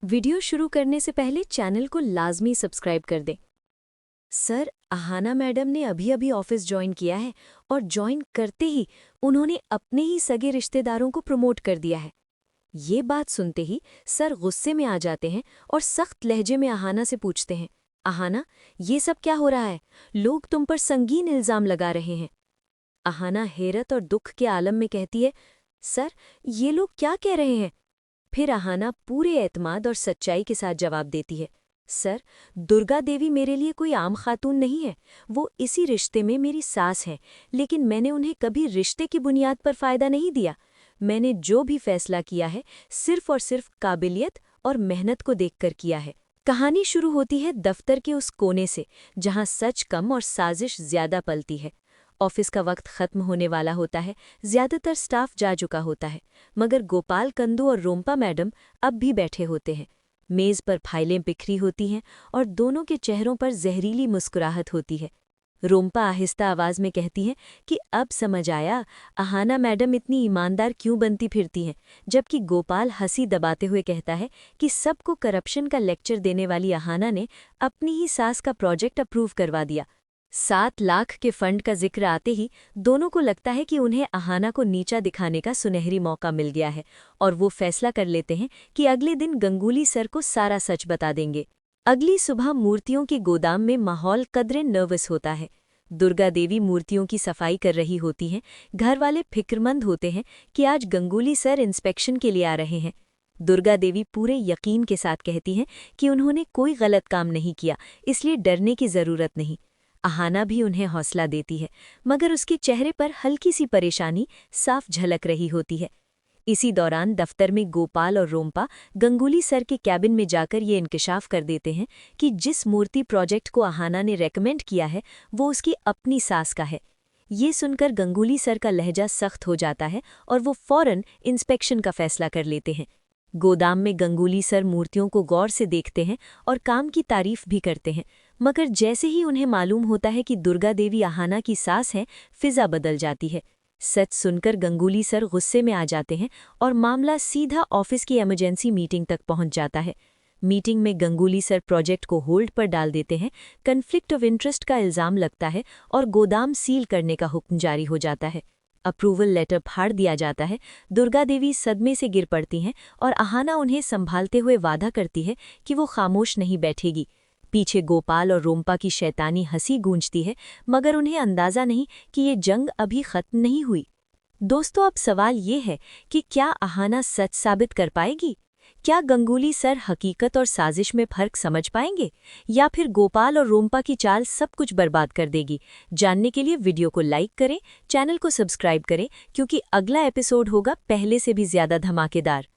Video शुरू करने से पहले चैनल को लाजमी सब्सक्राइब कर दें। सर, अहाना मैडम ने अभी-अभी ऑफिस ज्वाइन किया है और ज्वाइन करते ही उन्होंने अपने ही सगे रिश्तेदारों को प्रमोट कर दिया है। ये बात सुनते ही सर गुस्से में आ जाते हैं और सख्त लहजे में अहाना से पूछते हैं, अहाना, ये सब क्या हो रहा है? लोग तुम पर संगीन इल्जाम लगा रहे हैं। अहाना हैरत और दुख के आलम में कहती है, सर, ये लोग क्या कह रहे हैं? फिर अहाना पूरे एतमाद और सच्चाई के साथ जवाब देती है, सर, दुर्गा देवी मेरे लिए कोई आम खातून नहीं है। वो इसी रिश्ते में मेरी सास है, लेकिन मैंने उन्हें कभी रिश्ते की बुनियाद पर फ़ायदा नहीं दिया। मैंने जो भी फैसला किया है सिर्फ और सिर्फ काबिलियत और मेहनत को देखकर किया है। कहानी शुरू होती है दफ्तर के उस कोने से जहां सच कम और साजिश ज्यादा पलती है। ऑफिस का वक्त खत्म होने वाला होता है, ज्यादातर स्टाफ जा चुका होता है, मगर गोपाल कंदू और रोम्पा मैडम अब भी बैठे होते हैं। मेज पर फाइलें बिखरी होती हैं और दोनों के चेहरों पर जहरीली मुस्कुराहट होती है। रोम्पा आहिस्ता आवाज में कहती हैं कि अब समझ आया अहाना मैडम इतनी ईमानदार क्यों बनती फिरती हैं, जबकि गोपाल हंसी दबाते हुए कहता है कि सबको करप्शन का लेक्चर देने वाली अहाना ने अपनी ही सास का प्रोजेक्ट अप्रूव करवा दिया। 7 लाख के फंड का जिक्र आते ही दोनों को लगता है कि उन्हें अहाना को नीचा दिखाने का सुनहरी मौका मिल गया है और वो फैसला कर लेते हैं कि अगले दिन गंगूली सर को सारा सच बता देंगे। अगली सुबह मूर्तियों के गोदाम में माहौल कदरे नर्वस होता है। दुर्गा देवी मूर्तियों की सफाई कर रही होती हैं। घर वाले फिक्रमंद होते हैं कि आज गंगूली सर इंस्पेक्शन के लिए आ रहे हैं। दुर्गा देवी पूरे यकीन के साथ कहती हैं कि उन्होंने कोई गलत काम नहीं किया, इसलिए डरने की जरूरत नहीं। अहाना भी उन्हें हौसला देती है, मगर उसके चेहरे पर हल्की सी परेशानी साफ झलक रही होती है। इसी दौरान दफ्तर में गोपाल और रोम्पा गंगूली सर के कैबिन में जाकर ये इंकशाफ कर देते हैं कि जिस मूर्ति प्रोजेक्ट को अहाना ने रेकमेंड किया है वो उसकी अपनी सास का है। ये सुनकर गंगूली सर का लहजा सख्त हो जाता है और वो फौरन इंस्पेक्शन का फैसला कर लेते हैं। गोदाम में गंगूली सर मूर्तियों को गौर से देखते हैं और काम की तारीफ भी करते हैं, मगर जैसे ही उन्हें मालूम होता है कि दुर्गा देवी अहाना की सास हैं, फिजा बदल जाती है। सच सुनकर गंगूली सर गुस्से में आ जाते हैं और मामला सीधा ऑफिस की इमरजेंसी मीटिंग तक पहुंच जाता है। मीटिंग में गंगूली सर प्रोजेक्ट को होल्ड पर डाल देते हैं, कन्फ्लिक्ट ऑफ इंटरेस्ट का इल्जाम लगता है और गोदाम सील करने का हुक्म जारी हो जाता है। अप्रूवल लेटर फाड़ दिया जाता है। दुर्गा देवी सदमे से गिर पड़ती हैं और अहाना उन्हें संभालते हुए वादा करती है कि वो खामोश नहीं बैठेगी। पीछे गोपाल और रोम्पा की शैतानी हंसी गूंजती है, मगर उन्हें अंदाजा नहीं कि ये जंग अभी खत्म नहीं हुई। दोस्तों, अब सवाल ये है कि क्या अहाना सच साबित कर पाएगी? क्या गंगूली सर हकीकत और साजिश में फर्क समझ पाएंगे, या फिर गोपाल और रोम्पा की चाल सब कुछ बर्बाद कर देगी? जानने के लिए वीडियो को लाइक करें, चैनल को सब्सक्राइब करें, क्योंकि अगला एपिसोड होगा पहले से भी ज्यादा धमाकेदार।